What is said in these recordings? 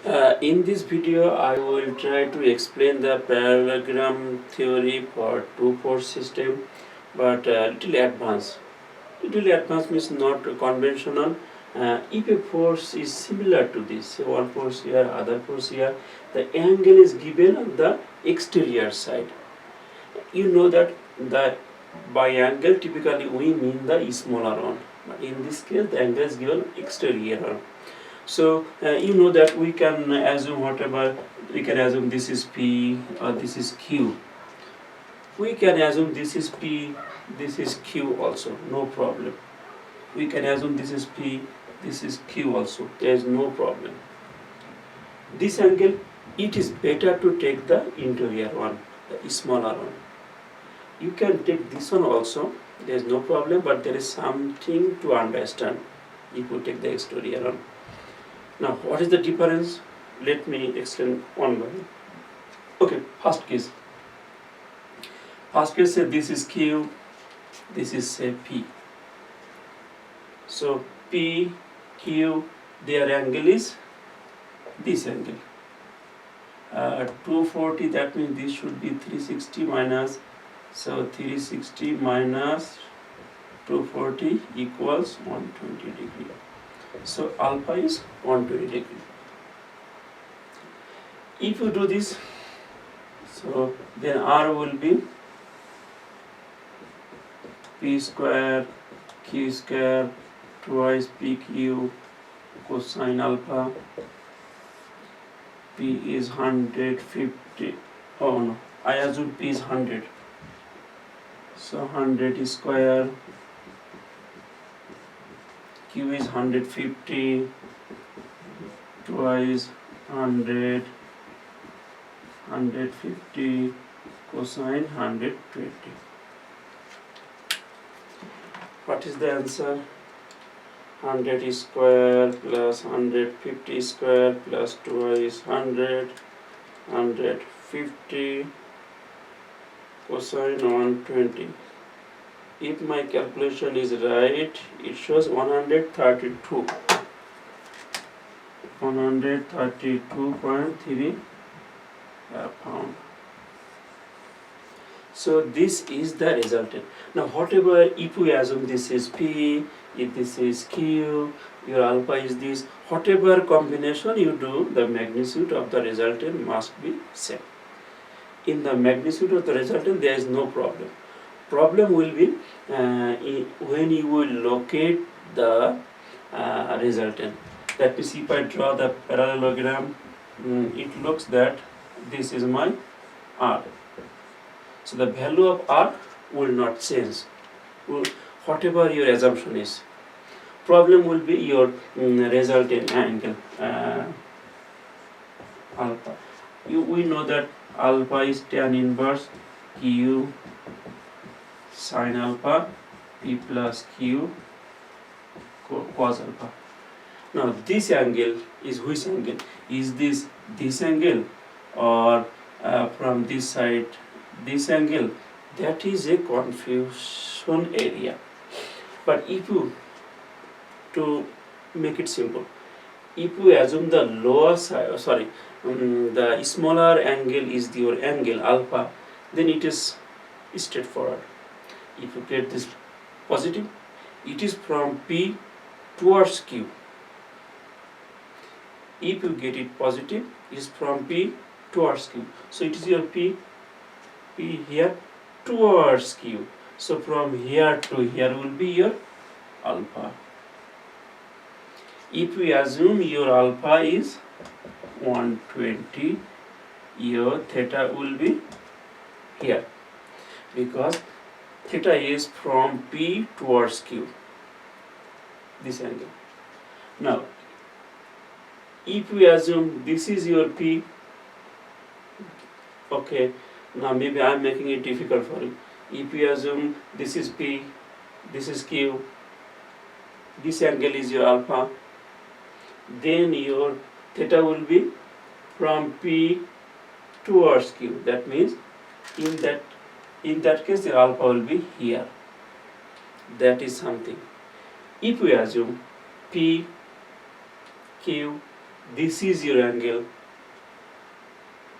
In this video, I will try to explain the parallelogram theory for two-force system, but little advanced. Little advanced means not conventional. If a force is similar to this, say one force here, other force here, the angle is given on the exterior side. You know that the by angle typically we mean the smaller one, but in this case the angle is given exterior one. So you know that we can assume whatever, we can assume this is P or this is Q. We can assume this is P, this is Q also, no problem. We can assume this is P, this is Q also, there is no problem. This angle, it is better to take the interior one, the smaller one. You can take this one also, there is no problem, but there is something to understand if you take the exterior one. Now, what is the difference? Let me explain one by one. Okay, first case. First case say this is Q, this is say P. So P, Q, their angle is this angle. 240, that means this should be 360 minus, so 360 minus 240 equals 120 degree. So alpha is 120 degree. If you do this, so then R will be P square Q square twice PQ cosine alpha. P is 150. Oh no, I assume P is 100. So 100 square. Q is 150 twice 100, 150 cosine 120. What is the answer? 100 square plus 150 square plus twice 100, 150 cosine 120. If my calculation is right, it shows 132. 132.3 pound. So this is the resultant. Now whatever, if we assume this is P, if this is Q, your alpha is this, whatever combination you do, the magnitude of the resultant must be same. In the magnitude of the resultant, there is no problem. Problem will be when you will locate the resultant. That means if I draw the parallelogram, it looks that this is my R. So the value of R will not change, whatever your assumption is. Problem will be your resultant angle alpha. We know that alpha is tan inverse Q sin alpha P plus Q cos alpha. Now this angle is which angle? Is this angle, or from this side this angle? That is a confusion area. But if you, to make it simple, if we assume the lower side, the smaller angle is your angle alpha, then it is straightforward. If you get this positive, it is from P towards Q. If you get it positive, it is from P towards Q. So it is your P here towards Q. So from here to here will be your alpha. If we assume your alpha is 120, your theta will be here, because theta is from P towards Q, this angle. Now if we assume this is your P, okay, now maybe I am making it difficult for you. If we assume this is P, this is Q, this angle is your alpha, then your theta will be from P towards Q. That means in that case the alpha will be here. That is something. If we assume P, Q, this is your angle,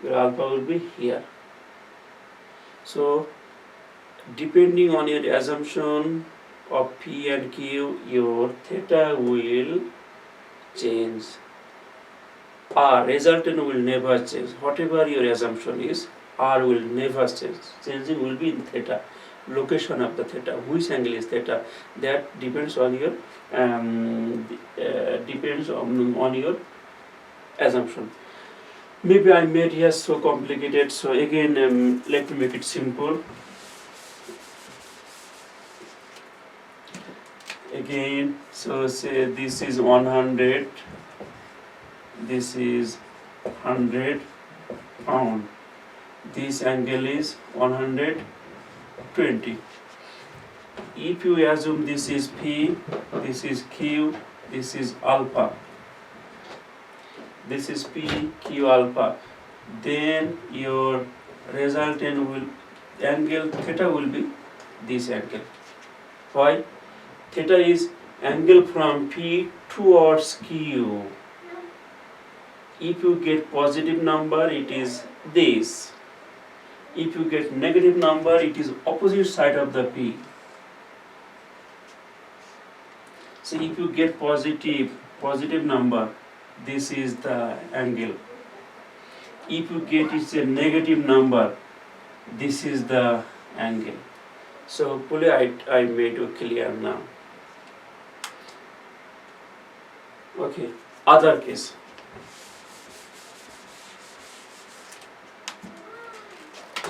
your alpha will be here. So depending on your assumption of P and Q, your theta will change. R resultant will never change. Whatever your assumption is, R will never change. Changing will be in theta. Location of the theta, which angle is theta, that depends on your assumption. Maybe I made here so complicated, so again let me make it simple. Again, so say this is 100, this is 100 pound, this angle is 120. If you assume this is P, this is Q, this is alpha, this is P, Q, alpha, then your resultant will, angle theta will be this angle. Why? Theta is angle from P towards Q. If you get positive number, it is this. If you get negative number, it is opposite side of the P. So if you get positive number, this is the angle. If you get it's a negative number, this is the angle. So hopefully I made you clear now. Okay, other case.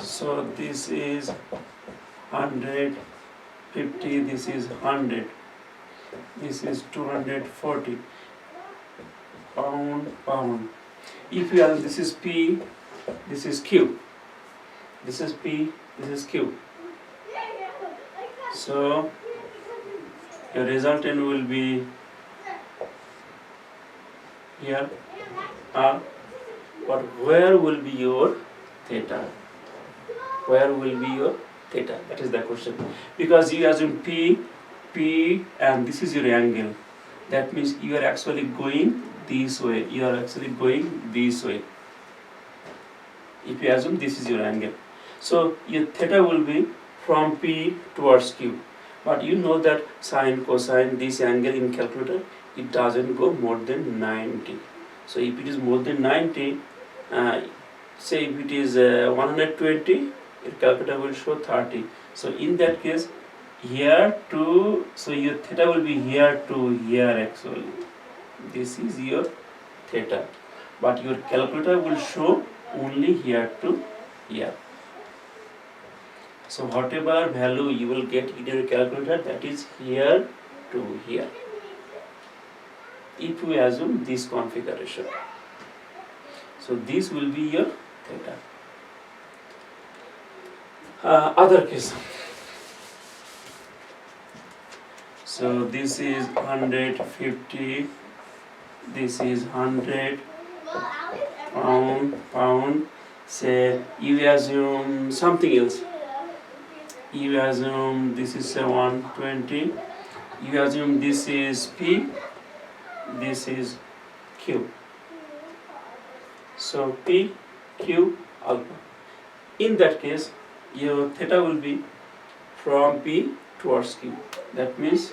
So this is 150, this is 100, this is 240 pound. If you have, this is P, this is Q, this is P, this is Q. So your resultant will be here R, but where will be your theta? Where will be your theta? That is the question. Because you assume P, and this is your angle. That means you are actually going this way. You are actually going this way. If you assume this is your angle. So your theta will be from P towards Q. But you know that sine, cosine, this angle in calculator, it doesn't go more than 90. So if it is more than 90, say if it is 120, your calculator will show 30. So in that case, here to, so your theta will be here to here actually. This is your theta. But your calculator will show only here to here. So whatever value you will get in your calculator, that is here to here. If we assume this configuration. So this will be your theta. Other case. So this is 150, this is 100 pound. Say you assume something else. You assume this is 120. You assume this is P, this is Q. So P, Q, alpha. In that case, your theta will be from P towards Q. That means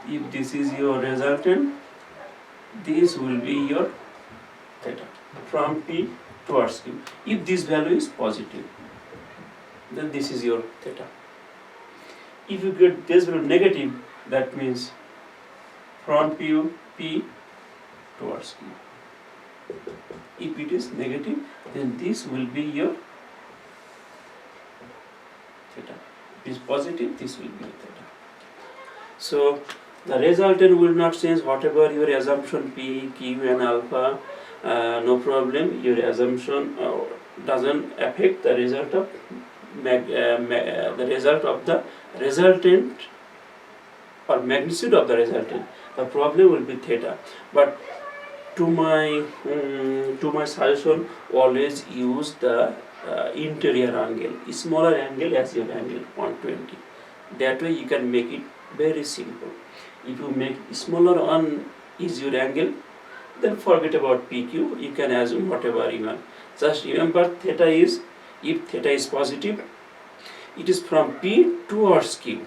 if this is your resultant, this will be your theta from P towards Q. If this value is positive, then this is your theta. If you get this value negative, that means from P towards Q. If it is negative, then this will be your theta. If it is positive, this will be your theta. So the resultant will not change, whatever your assumption P, Q and alpha, no problem. Your assumption doesn't affect the result of the resultant or magnitude of the resultant. The problem will be theta. But to my suggestion, always use the interior angle, smaller angle as your angle 120. That way you can make it very simple. If you make smaller one is your angle, then forget about PQ. You can assume whatever you want. Just remember theta is, if theta is positive, it is from P towards Q.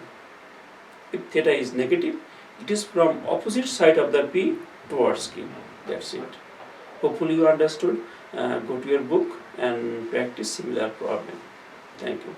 If theta is negative, it is from opposite side of the P towards Q. That's it. Hopefully you understood. Go to your book and practice similar problem. Thank you.